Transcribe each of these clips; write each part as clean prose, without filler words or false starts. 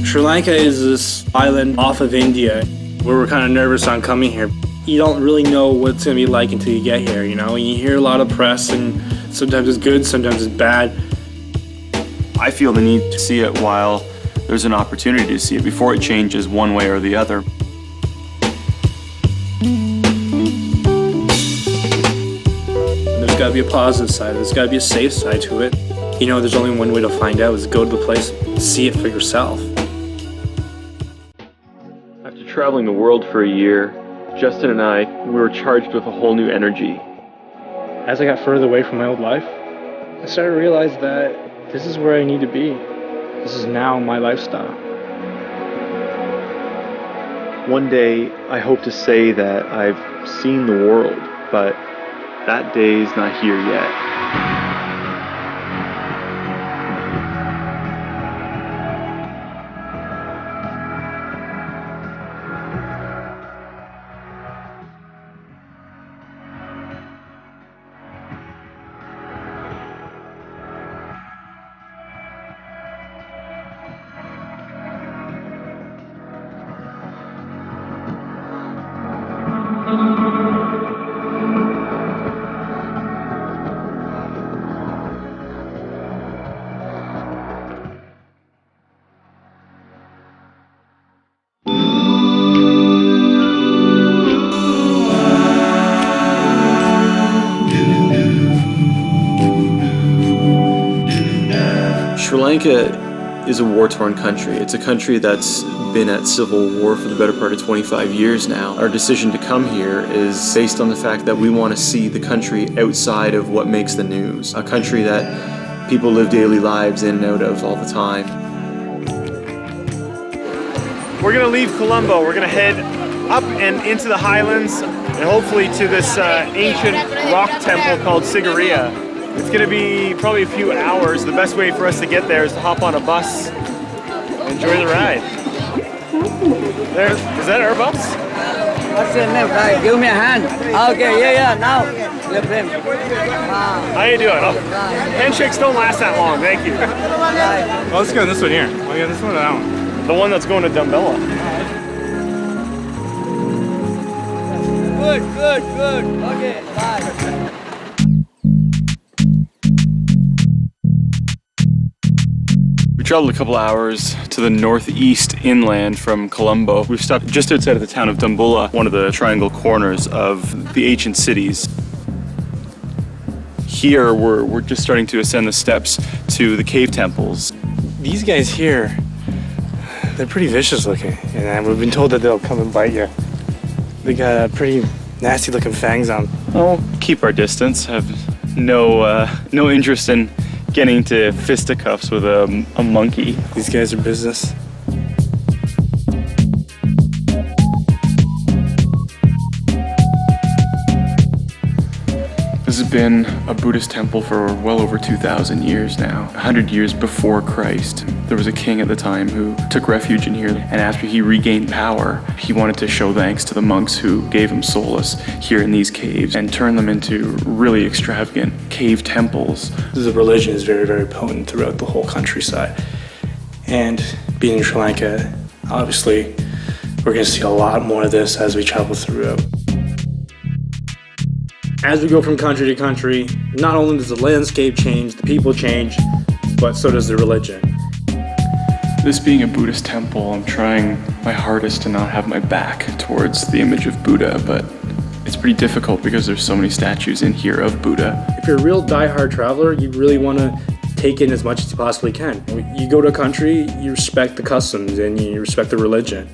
Sri Lanka is this island off of India. We were kind of nervous on coming here. You don't really know what it's going to be like until you get here, you know? You hear a lot of press, and sometimes it's good, sometimes it's bad. I feel the need to see it while there's an opportunity to see it before it changes one way or the other. There's got to be a positive side. There's got to be a safe side to it. You know, there's only one way to find out, is go to the place, see it for yourself. After traveling the world for a year, Justin and I, we were charged with a whole new energy. As I got further away from my old life, I started to realize that this is where I need to be. This is now my lifestyle. One day, I hope to say that I've seen the world, but that day's not here yet. Sri Lanka is a war-torn country. It's a country that's been at civil war for the better part of 25 years now. Our decision to come here is based on the fact that we want to see the country outside of what makes the news. A country that people live daily lives in and out of all the time. We're going to leave Colombo. We're going to head up and into the highlands and hopefully to this ancient rock temple called Sigiriya. It's going to be probably a few hours. The best way for us to get there is to hop on a bus and enjoy the ride. There, is that our bus? What's your name? Give me a hand. Okay, yeah, now. Lift him. How you doing? Oh, handshakes don't last that long, thank you. Oh, let's go this one here. Oh, yeah, this one or that one? The one that's going to Dumbella. Good. Okay, bye. We traveled a couple hours to the northeast inland from Colombo. We've stopped just outside of the town of Dambulla, one of the triangle corners of the ancient cities. Here, we're just starting to ascend the steps to the cave temples. These guys here, they're pretty vicious looking, and we've been told that they'll come and bite you. They got pretty nasty looking fangs on. Oh, keep our distance. Have no interest in getting into fisticuffs with a monkey. These guys are business. This has been a Buddhist temple for well over 2,000 years now. 100 years before Christ, there was a king at the time who took refuge in here, and after he regained power, he wanted to show thanks to the monks who gave him solace here in these caves and turn them into really extravagant cave temples. The religion is very, very potent throughout the whole countryside. And being in Sri Lanka, obviously, we're going to see a lot more of this as we travel throughout. As we go from country to country, not only does the landscape change, the people change, but so does the religion. This being a Buddhist temple, I'm trying my hardest to not have my back towards the image of Buddha, but it's pretty difficult because there's so many statues in here of Buddha. If you're a real die-hard traveler, you really want to take in as much as you possibly can. You go to a country, you respect the customs and you respect the religion.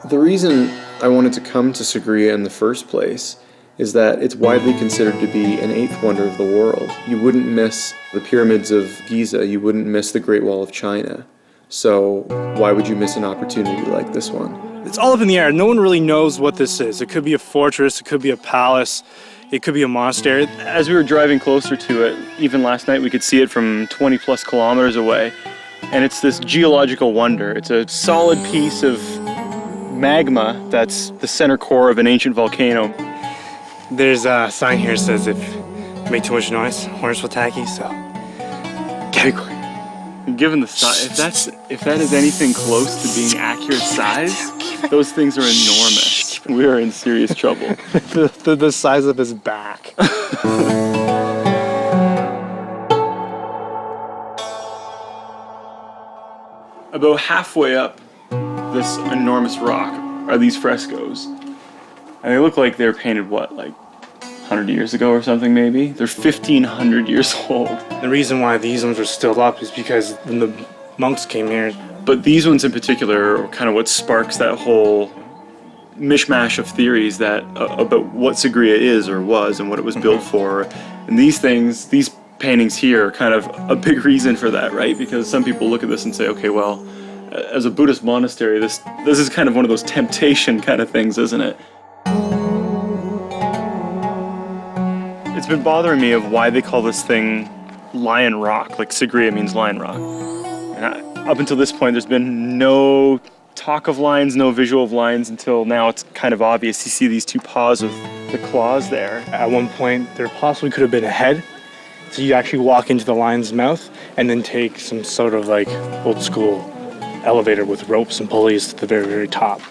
The reason I wanted to come to Sigiriya in the first place is that it's widely considered to be an eighth wonder of the world. You wouldn't miss the pyramids of Giza, you wouldn't miss the Great Wall of China. So why would you miss an opportunity like this one? It's all up in the air. No one really knows what this is. It could be a fortress, it could be a palace, it could be a monastery. As we were driving closer to it, even last night we could see it from 20 plus kilometers away. And it's this geological wonder. It's a solid piece of magma that's the center core of an ancient volcano. There's a sign here that says if you make too much noise, hornets will attack you, so Exactly. Given the size, if that is anything close to being accurate size, those things are enormous. We are in serious trouble. the size of his back. About halfway up this enormous rock are these frescoes. And they look like they're painted, what, like 100 years ago or something maybe? They're 1,500 years old. The reason why these ones are still up is because when the monks came here. But these ones in particular are kind of what sparks that whole mishmash of theories that about what Sigiriya is or was and what it was built for. And these things, these paintings here are kind of a big reason for that, right? Because some people look at this and say, okay, well, as a Buddhist monastery, this is kind of one of those temptation kind of things, isn't it? It's been bothering me of why they call this thing Lion Rock, like Sigiriya means Lion Rock. And up until this point, there's been no talk of lions, no visual of lions, until now it's kind of obvious. You see these two paws of the claws there. At one point, there possibly could have been a head. So you actually walk into the lion's mouth and then take some sort of like old school elevator with ropes and pulleys to the very, very top.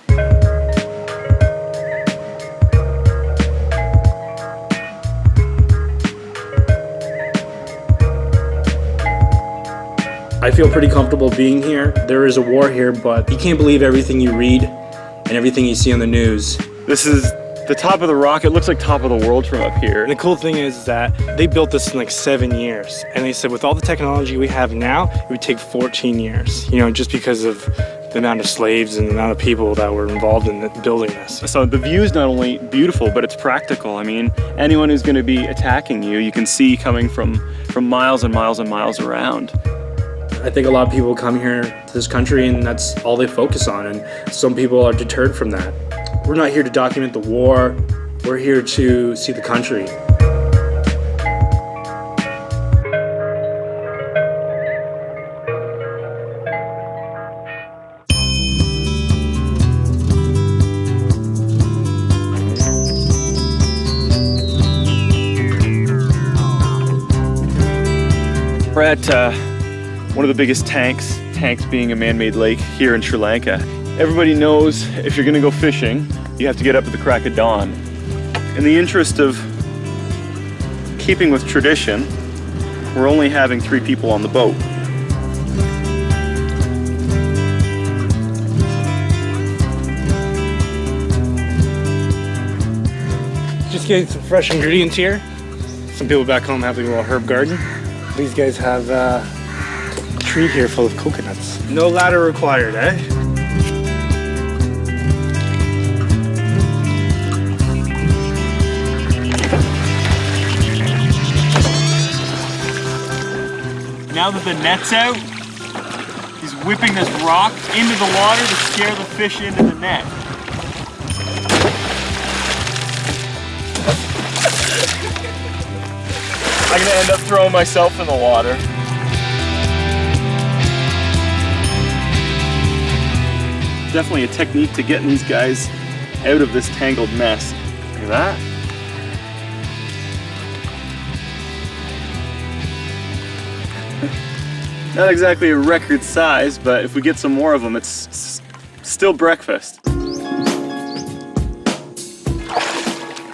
I feel pretty comfortable being here. There is a war here, but you can't believe everything you read and everything you see on the news. This is the top of the rock. It looks like top of the world from up here. And the cool thing is that they built this in like 7 years. And they said with all the technology we have now, it would take 14 years, you know, just because of the amount of slaves and the amount of people that were involved in building this. So the view is not only beautiful, but it's practical. I mean, anyone who's going to be attacking you, you can see coming from miles and miles and miles around. I think a lot of people come here to this country and that's all they focus on, and some people are deterred from that. We're not here to document the war, we're here to see the country. We're at one of the biggest tanks being a man-made lake here in Sri Lanka. Everybody knows if you're gonna go fishing, you have to get up at the crack of dawn. In the interest of keeping with tradition, we're only having 3 people on the boat. Just getting some fresh ingredients here. Some people back home have a little herb garden. These guys have a tree here full of coconuts. No ladder required, eh? Now that the net's out, he's whipping this rock into the water to scare the fish into the net. I'm gonna end up throwing myself in the water. Definitely a technique to getting these guys out of this tangled mess. Look at that. Not exactly a record size, but if we get some more of them, it's still breakfast.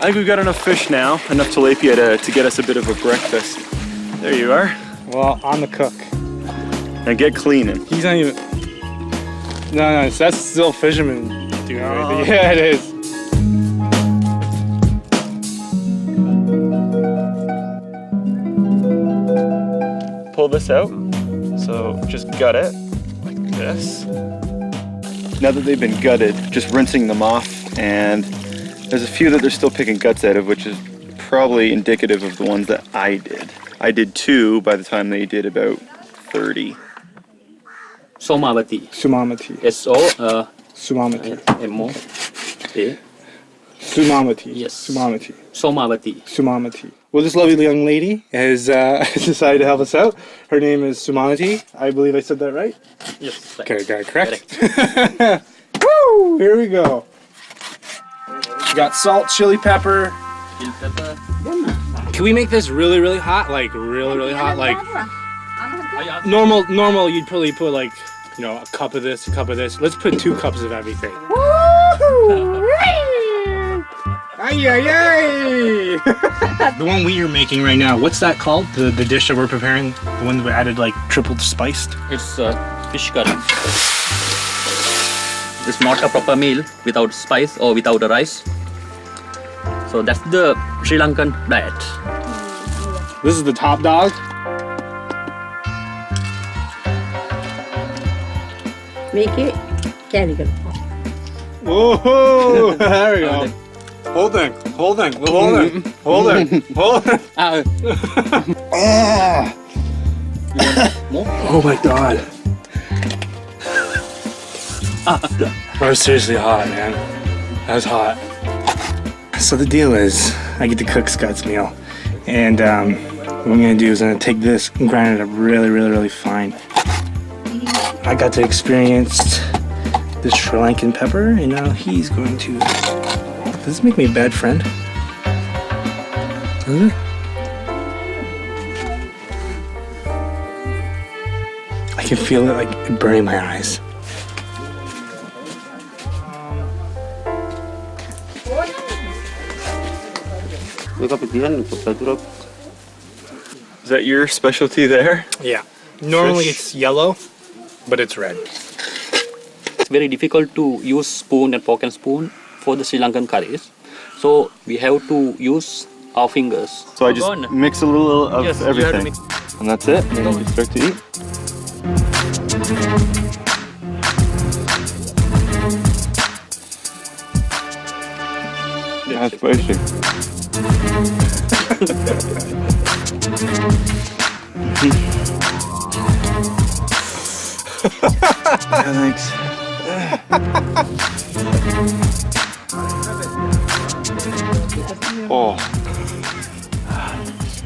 I think we've got enough fish now, enough tilapia to get us a bit of a breakfast. There you are. Well, I'm the cook. And get cleaning. He's not even... No, that's still fisherman doing everything. Yeah, it is. Pull this out. So just gut it like this. Now that they've been gutted, just rinsing them off, and there's a few that they're still picking guts out of, which is probably indicative of the ones that I did. I did 2 by the time they did about 30. Somavati. Sumamati. S-O, Sumamati. M-O-A. Sumamati. Yes. Sumamati. Somavati. Sumamati. Well, this lovely young lady has decided to help us out. Her name is Sumamati. I believe I said that right? Yes. Okay, got it correct. Woo! Here we go. We got salt, chili pepper. Chili pepper. Can we make this really, really hot? Like, really, really hot? Like, Normal, you'd probably put like, you know, a cup of this, a cup of this. Let's put 2 cups of everything. The one we are making right now, what's that called? The dish that we're preparing? The one that we added like triple spiced? It's fish curry. It's not a proper meal without spice or without a rice. So that's the Sri Lankan diet. This is the top dog. Make it carry go. Whoa! There we go. Holding. Oh my god. That was seriously hot, man. That was hot. So the deal is, I get to cook Scott's meal. And what I'm gonna do is I'm gonna take this and grind it up really fine. I got to experience this Sri Lankan pepper, and now he's going to... Does this make me a bad friend? Does it? I can feel it like burning my eyes. Is that your specialty there? Yeah. Normally Fish. it's yellow, but it's red. It's very difficult to use spoon and fork and spoon for the Sri Lankan curries. So we have to use our fingers. So I just mix a little of Yes, you have to everything. mix. And that's it? And then you start to eat? Yeah, spicy. Yeah, thanks. Oh.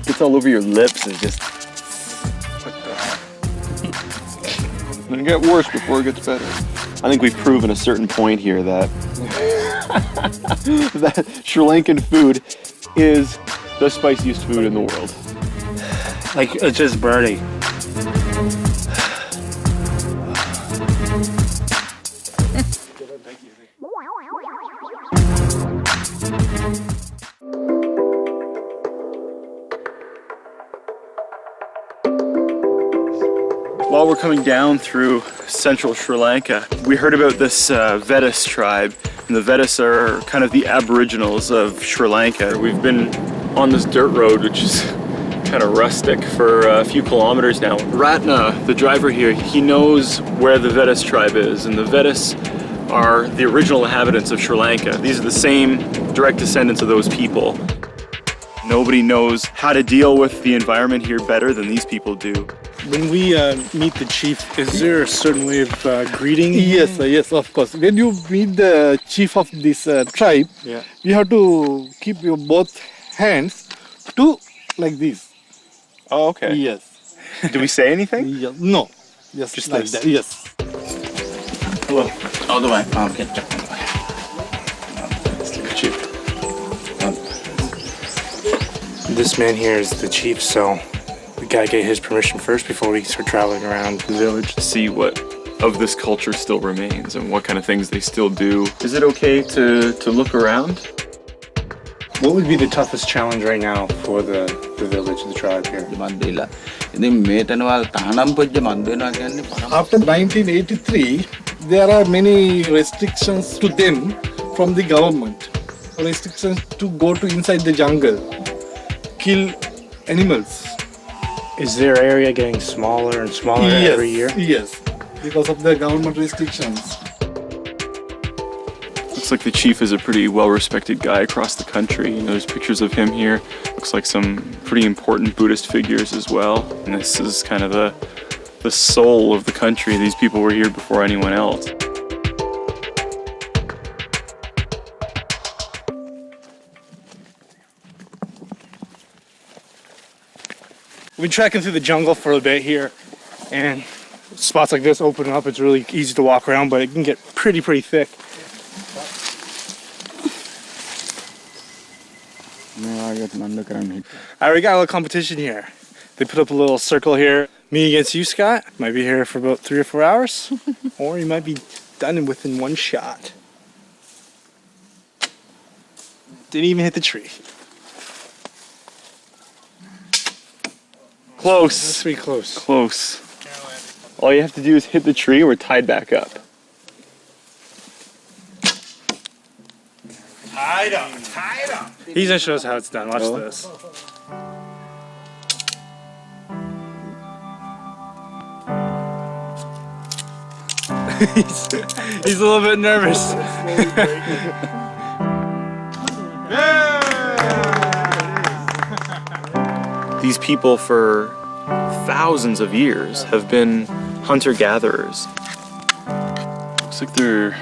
Gets all over your lips and just... It'll get worse before it gets better. I think we've proven a certain point here that that Sri Lankan food is the spiciest food in the world. Like, it's just burning. While we're coming down through central Sri Lanka, we heard about this Vedas tribe. And the Vedas are kind of the aboriginals of Sri Lanka. We've been on this dirt road, which is kind of rustic, for a few kilometers now. Ratna, the driver here, he knows where the Vedas tribe is, and the Vedas are the original inhabitants of Sri Lanka. These are the same direct descendants of those people. Nobody knows how to deal with the environment here better than these people do. When we meet the chief, is there a certain way of greeting? Yes, yes, of course. When you meet the chief of this tribe, Yeah. you have to keep your both hands to like this. Oh, okay. Yes. Do we say anything? Yeah. No. Yes. Just like this. that. Yes. Hello. All the way. Okay. Chief. This man here is the chief, so we gotta get his permission first before we start traveling around the village. To see what of this culture still remains and what kind of things they still do. Is it okay to look around? What would be the toughest challenge right now for the village, the tribe here? After 1983, there are many restrictions to them from the government. Restrictions to go to inside the jungle, kill animals. Is their area getting smaller and smaller every year? Yes, because of the government restrictions. Looks like the chief is a pretty well-respected guy across the country. You know, there's pictures of him here. Looks like some pretty important Buddhist figures as well. And this is kind of the soul of the country. These people were here before anyone else. We've been trekking through the jungle for a bit here, and spots like this open up. It's really easy to walk around, but it can get pretty thick. Alright, we got a little competition here. They put up a little circle here. Me against you, Scott. Might be here for about 3 or 4 hours. Or you might be done within one shot. Didn't even hit the tree. Close. That's pretty close. Close. All you have to do is hit the tree. We're tied back up. Tied up, tied up. He's gonna show us how it's done. Watch this. he's a little bit nervous. These people for thousands of years have been hunter-gatherers. Looks like they're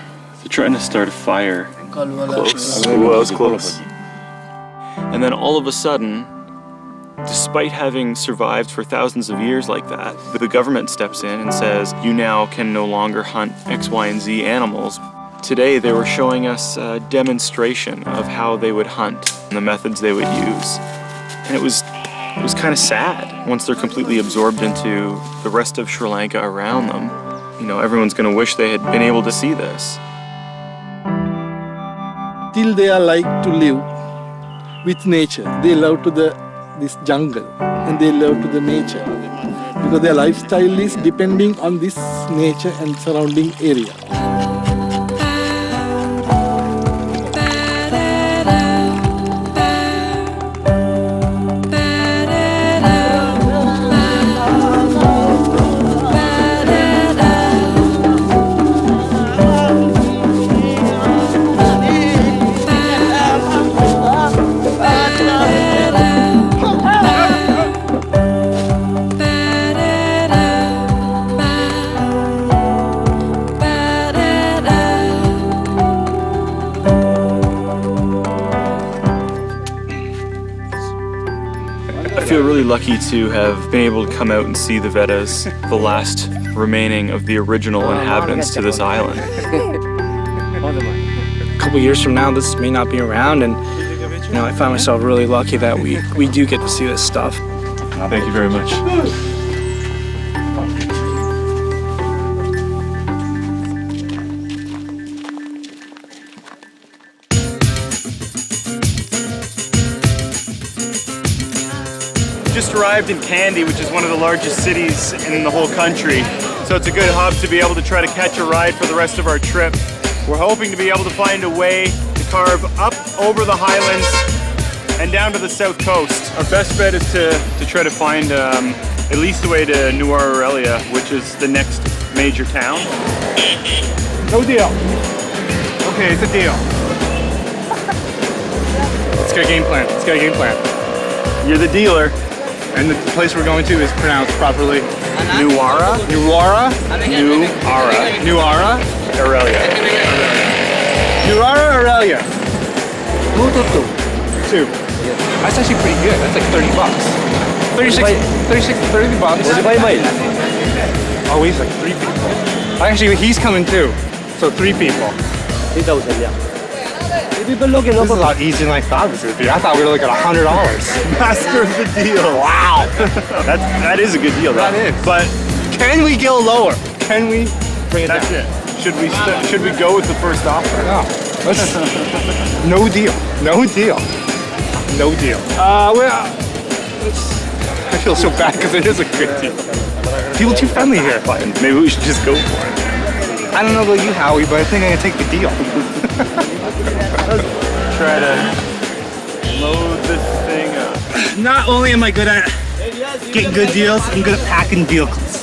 trying to start a fire. Close. Ooh, that was close. And then all of a sudden, despite having survived for thousands of years like that, the government steps in and says, you now can no longer hunt X, Y, and Z animals. Today they were showing us a demonstration of how they would hunt and the methods they would use. And it was kind of sad once they're completely absorbed into the rest of Sri Lanka around them. You know, everyone's going to wish they had been able to see this. Till they are like to live with nature. They love to this jungle and they love to the nature because their lifestyle is depending on this nature and surrounding area. I feel really lucky to have been able to come out and see the Vedas, the last remaining of the original inhabitants to this island. A couple years from now, this may not be around, and you know, I find myself really lucky that we do get to see this stuff. Thank you very much. Just arrived in Kandy, which is one of the largest cities in the whole country. So it's a good hub to be able to try to catch a ride for the rest of our trip. We're hoping to be able to find a way to carve up over the highlands and down to the south coast. Our best bet is to try to find at least a way to Nuwara Eliya, which is the next major town. No deal. Okay, it's a deal. Let's get a game plan. Let's get a game plan. You're the dealer. And the place we're going to is pronounced properly Nuwara? Nuwara? Nuwara Eliya. Nuwara Eliya. 2. 2. That's actually pretty good. That's like $30. 30 bucks. Oh, he's like 3 people. Actually, he's coming too. So 3 people. This is a lot easier than I thought this would be. I thought we were looking at $100. Master of the deal. Wow. that is a good deal, though. That is. But Can we go lower? Can we bring it that's down? it. Should we go with the first offer? No. No deal. No deal. No deal. I feel so bad because it is a good deal. People too friendly here. Maybe we should just go for it. I don't know about you, Howie, but I think I'm gonna take the deal. Try to load this thing up. Not only am I good at getting good deals, I'm good at packing vehicles.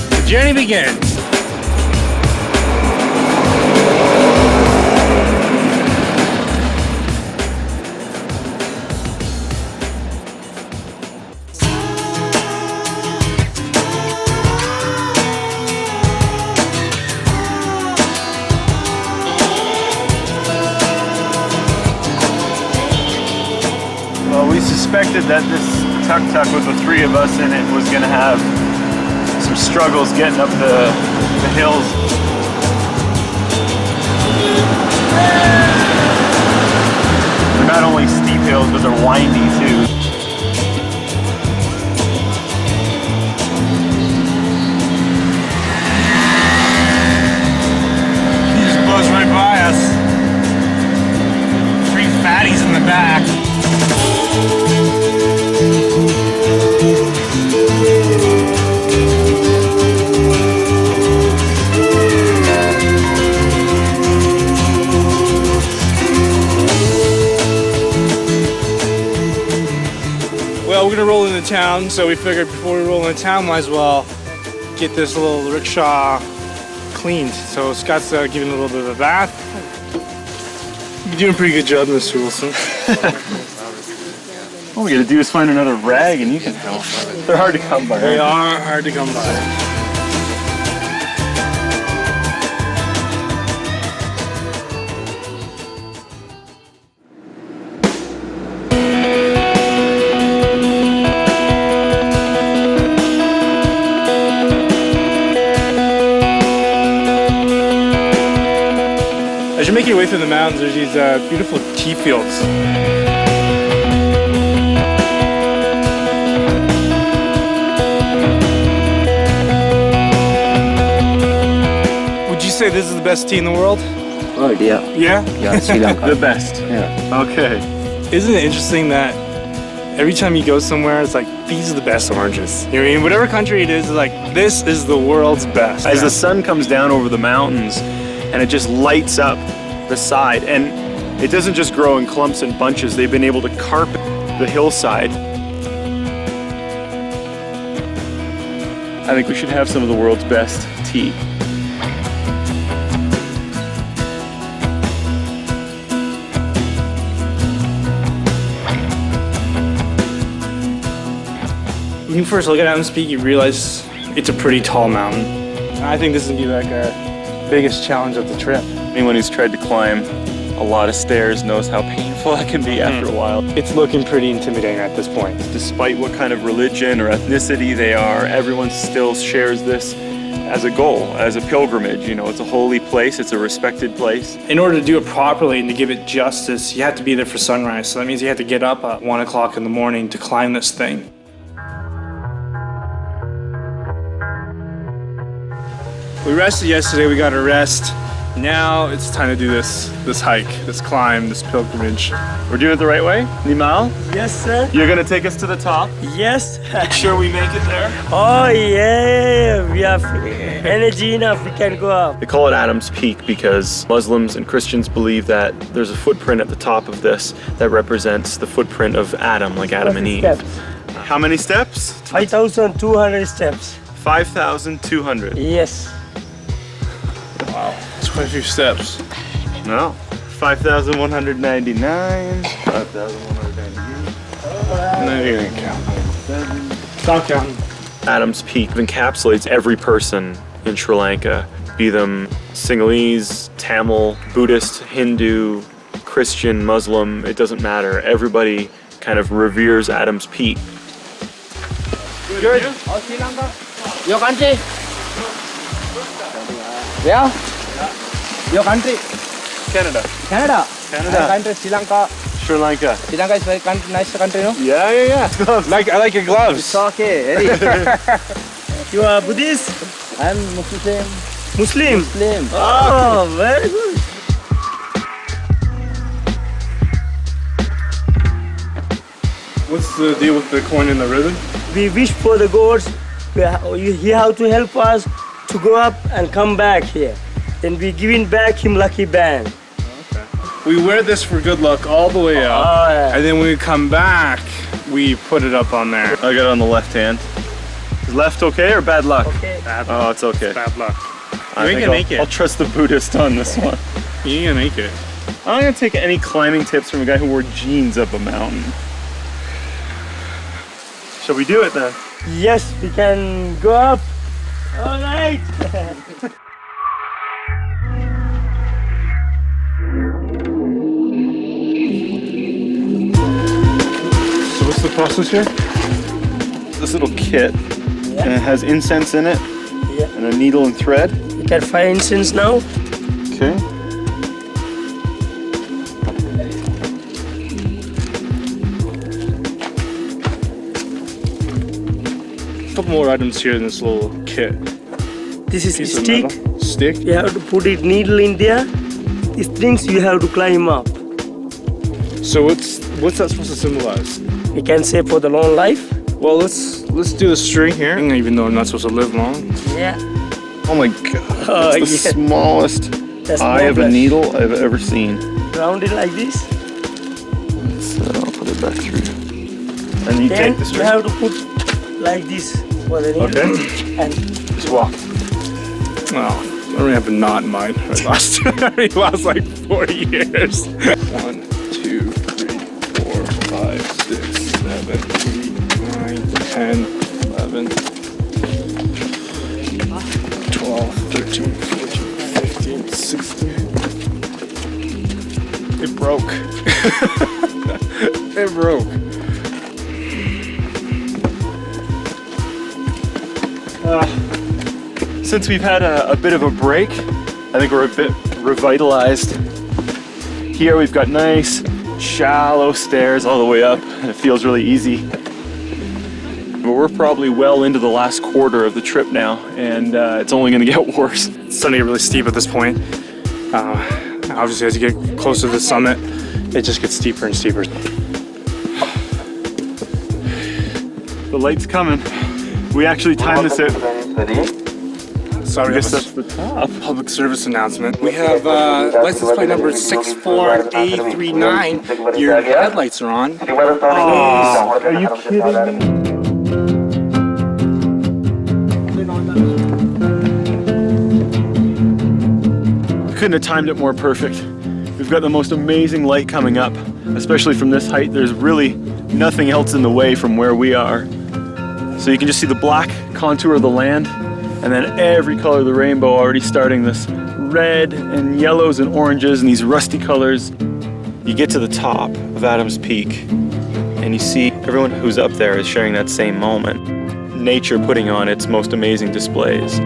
The journey begins. Well, we suspected that this tuk-tuk with the 3 of us in it was going to have some struggles getting up the hills. into town, so we figured before we roll into town, might as well get this little rickshaw cleaned. So Scott's giving it a little bit of a bath. You're doing a pretty good job, Mr. Wilson. All we gotta do is find another rag and you can help. They're hard to come by. They are hard to come by. As you're making your way through the mountains, there's these beautiful tea fields. Would you say this is the best tea in the world? Oh dear. Yeah? Yeah, Sri Lanka. The best. Yeah. Okay. Isn't it interesting that every time you go somewhere, it's like, these are the best oranges. You know what I mean? Whatever country it is, it's like, this is the world's best. As the sun comes down over the mountains and it just lights up the side, and it doesn't just grow in clumps and bunches, they've been able to carpet the hillside. I think we should have some of the world's best tea. When you first look at Adams Peak, you realize it's a pretty tall mountain. And I think this is gonna be like our biggest challenge of the trip. Anyone who's tried to climb a lot of stairs knows how painful that can be after a while. It's looking pretty intimidating at this point. Despite what kind of religion or ethnicity they are, everyone still shares this as a goal, as a pilgrimage. You know, it's a holy place, it's a respected place. In order to do it properly and to give it justice, you have to be there for sunrise. So that means you have to get up at 1 o'clock in the morning to climb this thing. We rested yesterday, we got a rest. Now it's time to do this hike, this climb, this pilgrimage. We're doing it the right way? Nimal? Yes, sir. You're gonna take us to the top? Yes. Sure we make it there? Oh, yeah. We have energy enough. We can go up. They call it Adams Peak because Muslims and Christians believe that there's a footprint at the top of this that represents the footprint of Adam, like Adam and Eve. Steps. How many steps? 5,200 steps. 5,200. Yes. It's quite a few steps. No. 5,199. 5,198. No, you didn't count. Stop counting. Adams Peak encapsulates every person in Sri Lanka, be them Sinhalese, Tamil, Buddhist, Hindu, Christian, Muslim, it doesn't matter. Everybody kind of reveres Adams Peak. Good. Sri Lanka. Your country? Where? Your country? Canada. Canada. Canada. My country, Sri Lanka. Sri Lanka. Sri Lanka is very nice country, no? Yeah. I like your gloves. It's okay. You are Buddhist? I'm Muslim. Muslim? Muslim. Oh, very good. What's the deal with the coin and the ribbon? We wish for the gods. He have to help us to go up and come back here. Then we giving back him lucky band. We wear this for good luck all the way up. Oh, yeah. And then when we come back, we put it up on there. I got it on the left hand. Is left okay or bad luck? Okay. Oh, it's okay. Bad luck. I You ain't think gonna make it. I'll trust the Buddhist on this one. You ain't gonna make it. I'm not gonna take any climbing tips from a guy who wore jeans up a mountain. Shall we do it then? Yes, we can go up. All right. So what's the process here? This little kit, and it has incense in it, Yeah. and a needle and thread. You can find incense now. Okay. A couple more items here in this little kit. This is Piece of stick. metal. Stick? You have to put it needle in there. These things you have to climb up. So what's that supposed to symbolize? You can say for the long life. Well, let's do the string here, even though I'm not supposed to live long. Yeah. Oh my god. Oh, That's the yeah. smallest That's eye of a more needle I've ever seen. round it like this. So I'll put it back through. And you Then take the you string. have to put like this for the needle. Okay. And Just walk. Oh, I don't have a knot in mine. I lost like 4 years. 1, 2, 3, 4, 5, 6, 7, 8, 9, 10, 11, 12, 13, 14, 15, 16. It broke. It broke. Since we've had a bit of a break, I think we're a bit revitalized. Here we've got nice, shallow stairs all the way up, and it feels really easy. But we're probably well into the last quarter of the trip now, and it's only going to get worse. It's starting to get really steep at this point. Obviously, as you get closer to the summit, it just gets steeper and steeper. The light's coming. We actually timed this out. Sorry, I guess that's the top. public service announcement. We have license plate number 64A39. Your headlights are on. Are you kidding me? Couldn't have timed it more perfect. We've got the most amazing light coming up, especially from this height. There's really nothing else in the way from where we are. So you can just see the black contour of the land, and then every color of the rainbow already starting this red and yellows and oranges and these rusty colors. You get to the top of Adams Peak, and you see everyone who's up there is sharing that same moment. Nature putting on its most amazing displays.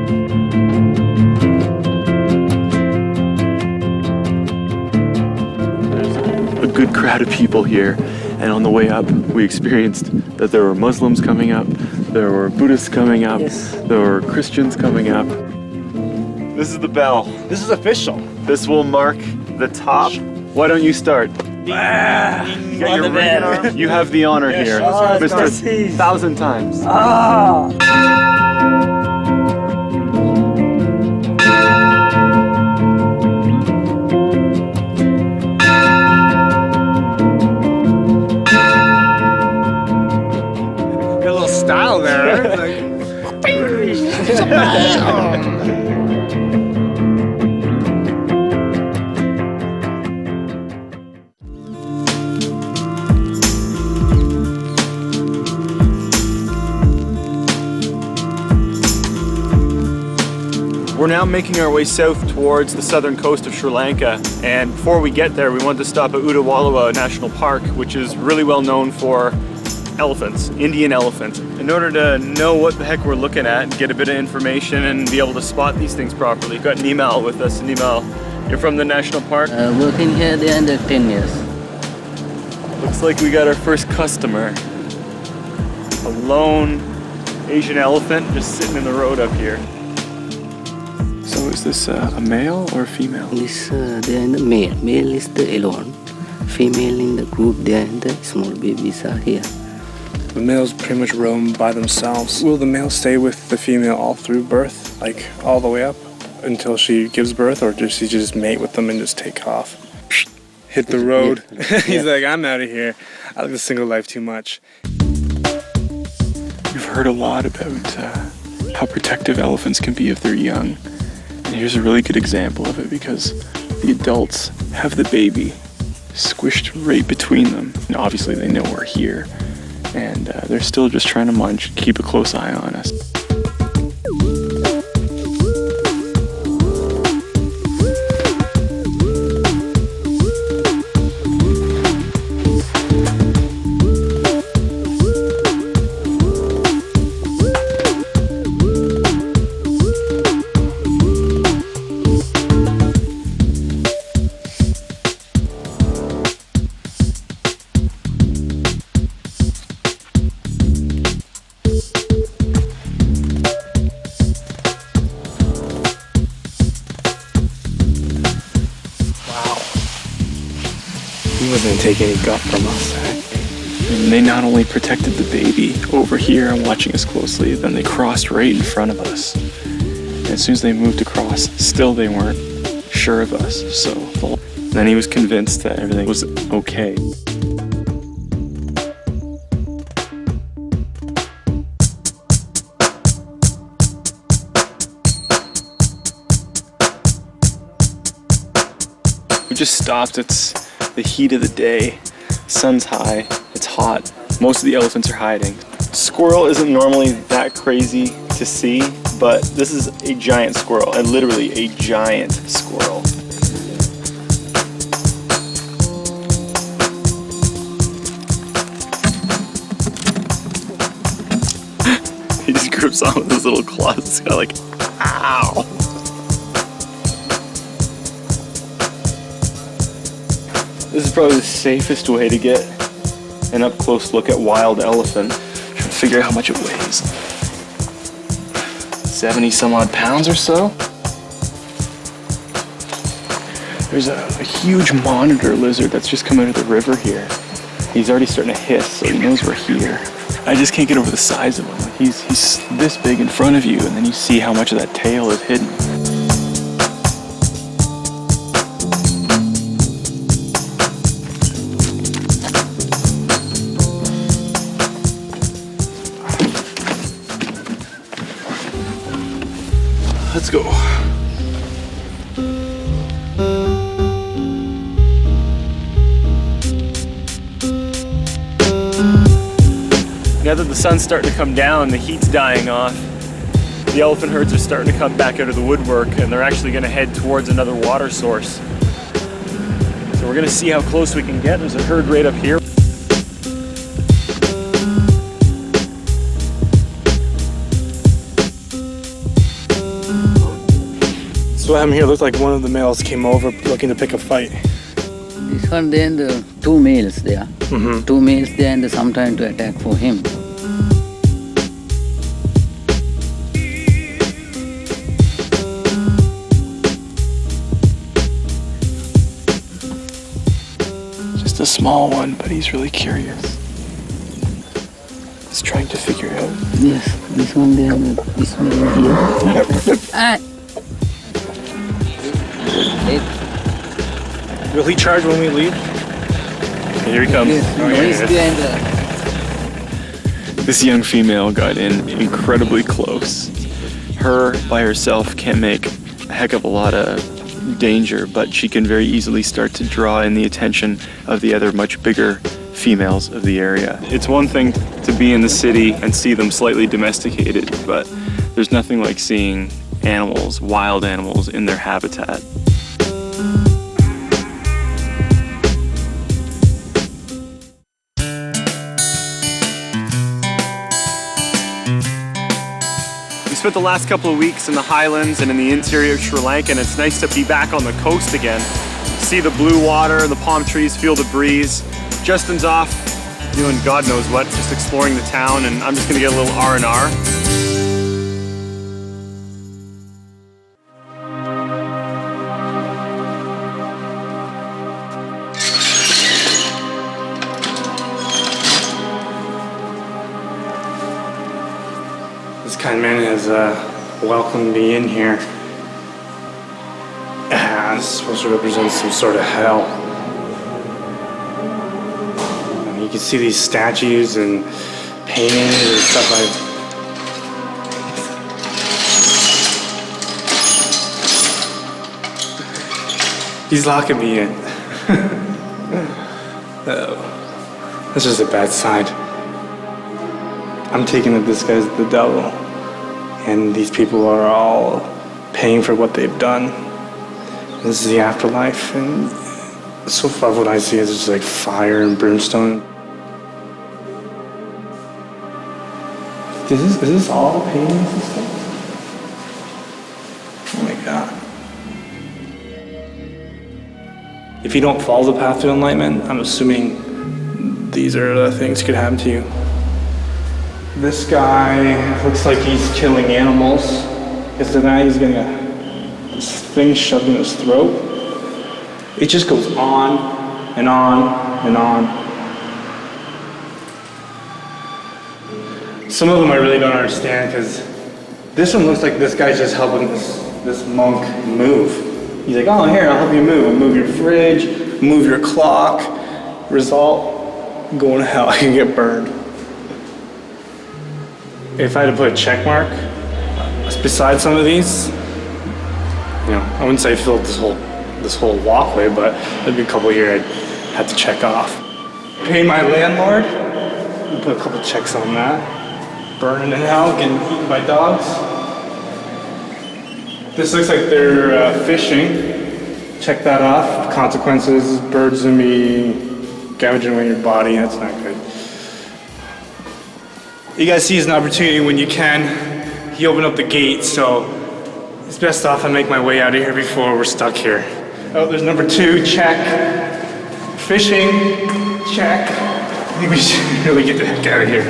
A good crowd of people here, and on the way up we experienced that there were Muslims coming up, there were Buddhists coming up, there were Christians coming up. This is the bell. This is official. This will mark the top. Why don't you start? You got your ring on. You have the honor here, Mr. 1,000 times. Got a little style there. We're now making our way south towards the southern coast of Sri Lanka, and before we get there we want to stop at Udawalawa National Park, which is really well known for elephants, Indian elephants. In order to know what the heck we're looking at, get a bit of information and be able to spot these things properly, we've got Nimal with us. Nimal, you're from the national park? Working here there under 10 years. Looks like we got our first customer. A lone Asian elephant just sitting in the road up here. So is this a male or a female? This they are in the male. Male is the alone. Female in the group. They are in the small babies are here. The males pretty much roam by themselves. Will the male stay with the female all through birth, like all the way up until she gives birth, or does he just mate with them and just take off? Hit the road. He's like, I'm out of here. I live a single life too much. We've heard a lot about how protective elephants can be if they're young. And here's a really good example of it, because the adults have the baby squished right between them. And obviously they know we're here, and they're still just trying to munch, keep a close eye on us. He wasn't gonna take any guff from us. And they not only protected the baby over here and watching us closely, then they crossed right in front of us. And as soon as they moved across, still they weren't sure of us. So then he was convinced that everything was okay. We just stopped. It's the heat of the day. Sun's high. It's hot. Most of the elephants are hiding. Squirrel isn't normally that crazy to see, but this is a giant squirrel, and literally a giant squirrel. He just grips on with his little claws. It's kind of like, ow! This is probably the safest way to get an up-close look at wild elephant. Trying to figure out how much it weighs. 70 some odd pounds or so. There's a huge monitor lizard that's just come out of the river here. He's already starting to hiss, so he knows we're here. I just can't get over the size of him. He's this big in front of you, and then you see how much of that tail is hidden. Let's go. Now that the sun's starting to come down, the heat's dying off, the elephant herds are starting to come back out of the woodwork, and they're actually going to head towards another water source. So we're going to see how close we can get. There's a herd right up here. So what happened here looked like one of the males came over looking to pick a fight. This one, then the two males there. Mm-hmm. Two males there, and sometime to attack for him. Just a small one, but he's really curious. He's trying to figure out. Yes, this one there, this male here. Will he charge when we leave? Here he comes. He's behind This young female got in incredibly close. Her by herself can't make a heck of a lot of danger, but she can very easily start to draw in the attention of the other much bigger females of the area. It's one thing to be in the city and see them slightly domesticated, but there's nothing like seeing animals, wild animals, in their habitat. We spent the last couple of weeks in the highlands and in the interior of Sri Lanka, and it's nice to be back on the coast again. See the blue water, the palm trees, feel the breeze. Justin's off doing God knows what, just exploring the town, and I'm just gonna get a little R&R. This kind man has welcomed me in here. It's supposed to represent some sort of hell. And you can see these statues and paintings and stuff He's locking me in. That's just a bad sign. I'm taking that this guy's the devil, and these people are all paying for what they've done. This is the afterlife, and so far what I see is just like fire and brimstone. Is this all paintings and stuff? Oh my God. If you don't follow the path to enlightenment, I'm assuming these are the things that could happen to you. This guy looks like he's killing animals. Is the guy who's getting this thing shoved in his throat? It just goes on and on and on. Some of them I really don't understand, because this one looks like this guy's just helping this monk move. He's like, oh, here, I'll help you move. I'll move your fridge, move your clock. Result, going to hell, I can get burned. If I had to put a check mark beside some of these, I wouldn't say I filled this whole this whole walkway, but there'd be a couple here I'd have to check off. Pay my landlord. Put a couple checks on that. Burning in hell, getting eaten by dogs. This looks like they're fishing. Check that off. Consequences, birds gonna be gouging away your body. That's not good. You guys see an opportunity when you can. He opened up the gate, so it's best off I make my way out of here before we're stuck here. Oh, there's number 2, check. Fishing, check. I think we should really get the heck out of here.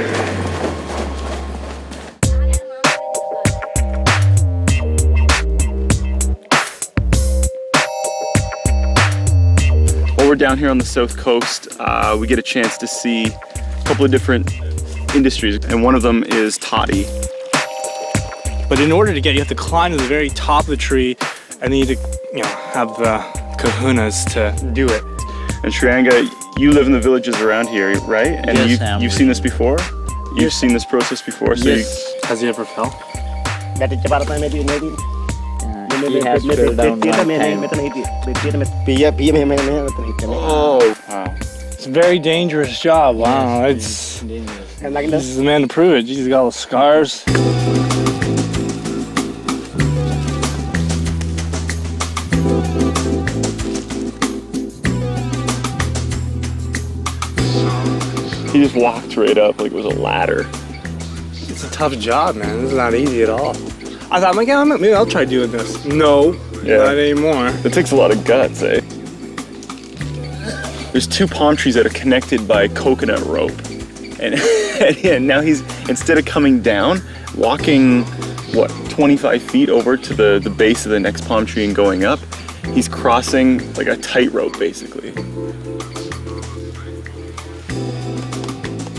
While we're down here on the south coast, we get a chance to see a couple of different industries, and one of them is toddy. But in order to get, you have to climb to the very top of the tree, and then you need to, have the kahunas to do it. And Shreyanga, you live in the villages around here, right? And Yes, you've seen this before? You've seen this process before? So Yes. Has he ever fell? He has fell down one time. Oh, wow. It's a very dangerous job. Wow, this is the man to prove it. He's got all the scars. He just walked right up like it was a ladder. It's a tough job, man. This is not easy at all. I thought, maybe I'll try doing this. No, not anymore. It takes a lot of guts, eh? There's 2 palm trees that are connected by coconut rope. And, and now he's, instead of coming down, walking, 25 feet over to the base of the next palm tree and going up, he's crossing like a tightrope, basically.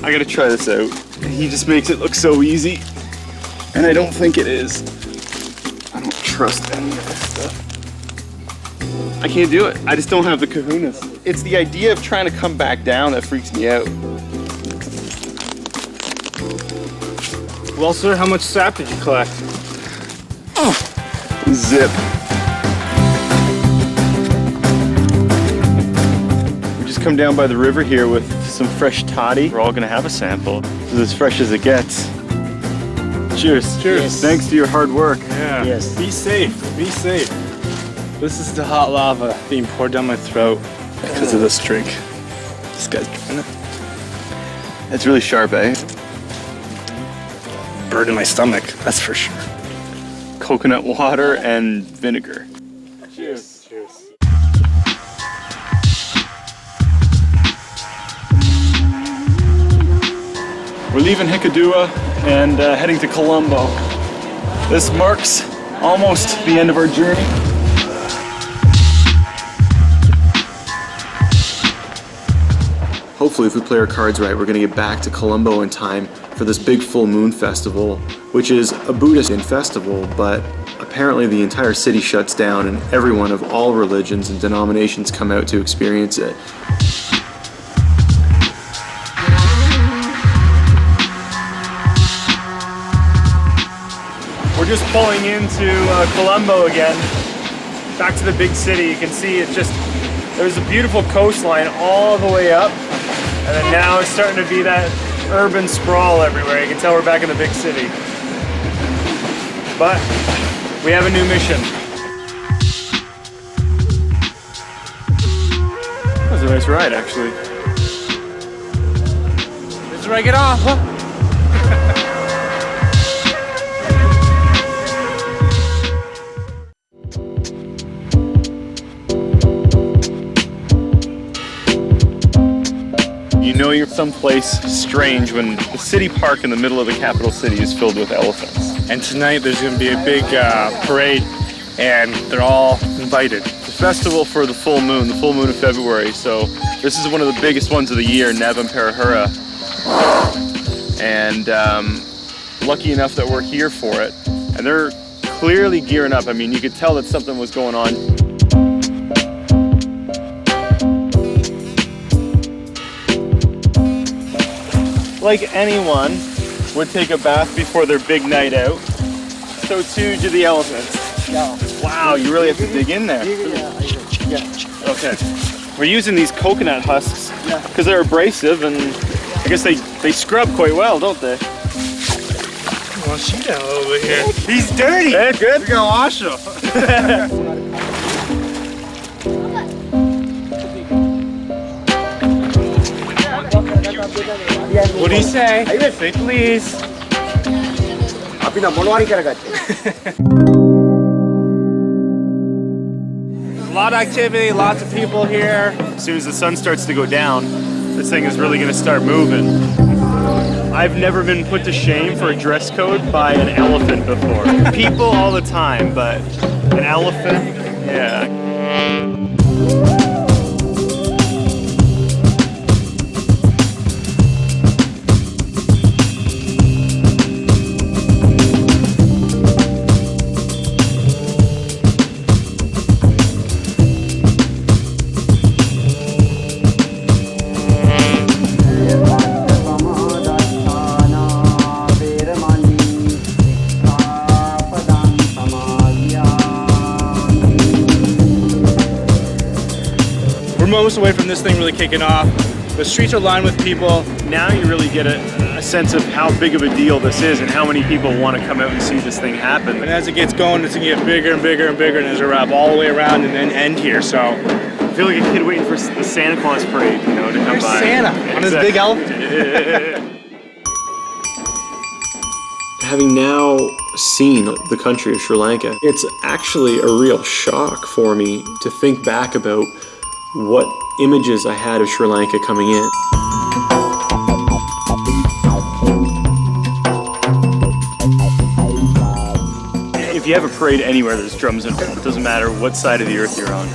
I gotta try this out. He just makes it look so easy, and I don't think it is. I don't trust any of this stuff. I can't do it. I just don't have the kahunas. It's the idea of trying to come back down that freaks me out. Well, sir, how much sap did you collect? Zip. We just come down by the river here with some fresh toddy. We're all gonna have a sample. This is as fresh as it gets. Cheers. Cheers. Yes. Thanks to your hard work. Yeah. Yes. Be safe. Be safe. This is the hot lava being poured down my throat because of this drink. This guy's drinking it. It's really sharp, eh? Bird in my stomach, that's for sure. Coconut water and vinegar. Cheers. Cheers. We're leaving Hikkaduwa and heading to Colombo. This marks almost the end of our journey. Hopefully, if we play our cards right, we're gonna get back to Colombo in time for this big full moon festival, which is a Buddhist festival, but apparently the entire city shuts down and everyone of all religions and denominations come out to experience it. We're just pulling into Colombo again, back to the big city. You can see it's just, there's a beautiful coastline all the way up, and then now it's starting to be that urban sprawl everywhere. You can tell we're back in the big city. But we have a new mission. That was a nice ride, actually. This is where I get off, huh? You know you're someplace strange when the city park in the middle of the capital city is filled with elephants. And tonight there's going to be a big parade, and they're all invited. It's a festival for the full moon of February, so this is one of the biggest ones of the year, Navam Perahura. And lucky enough that we're here for it. And they're clearly gearing up. I mean, you could tell that something was going on. Like anyone would take a bath before their big night out, so too do the elephants. Wow, you really have to dig in there. Yeah. Okay. We're using these coconut husks because they're abrasive, and I guess they scrub quite well, don't they? Wash you down a little bit here. He's dirty. Hey, good. We gotta wash him. What do you say? Say please. A lot of activity, lots of people here. As soon as the sun starts to go down, this thing is really going to start moving. I've never been put to shame for a dress code by an elephant before. People all the time, but an elephant, yeah. Moments away from this thing really kicking off. The streets are lined with people. Now you really get a sense of how big of a deal this is and how many people want to come out and see this thing happen. And as it gets going, it's gonna get bigger and bigger and bigger, and there's a wrap all the way around and then end here. So I feel like a kid waiting for the Santa Claus parade, you know, to come there's by. Santa on his big elephant. Having now seen the country of Sri Lanka, it's actually a real shock for me to think back about what images I had of Sri Lanka coming in. If you have a parade anywhere, there's drums involved. It doesn't matter what side of the earth you're on.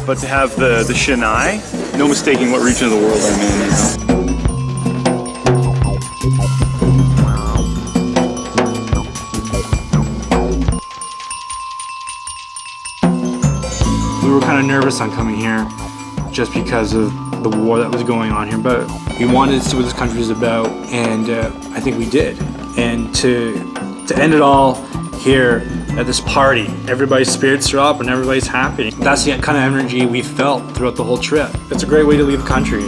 But to have the Shehnai, no mistaking what region of the world I'm in, you know. We were kind of nervous on coming here just because of the war that was going on here, but we wanted to see what this country was about, and I think we did. And to end it all here at this party, everybody's spirits are up and everybody's happy. That's the kind of energy we felt throughout the whole trip. It's a great way to leave the country.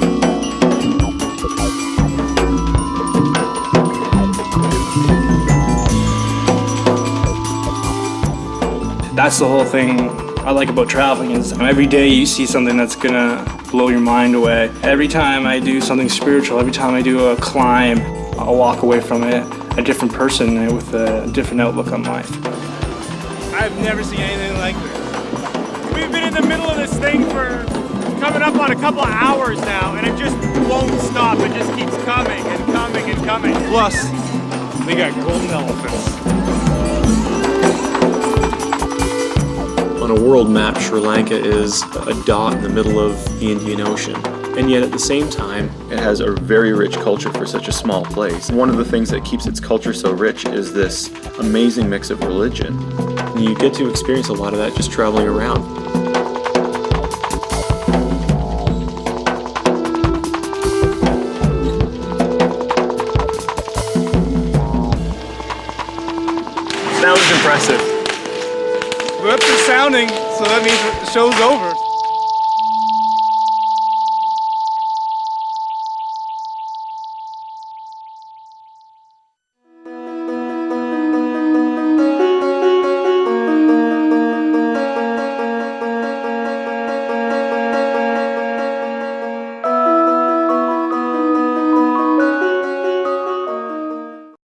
That's the whole thing I like about traveling is every day you see something that's gonna blow your mind away. Every time I do something spiritual, every time I do a climb, I'll walk away from it a different person with a different outlook on life. I've never seen anything like this. We've been in the middle of this thing for coming up on a couple of hours now, and it just won't stop. It just keeps coming and coming and coming. Plus, they got golden elephants. On a world map, Sri Lanka is a dot in the middle of the Indian Ocean. And yet at the same time, it has a very rich culture for such a small place. One of the things that keeps its culture so rich is this amazing mix of religion. And you get to experience a lot of that just traveling around. That was impressive. We're up to sounding, so that means the show's over.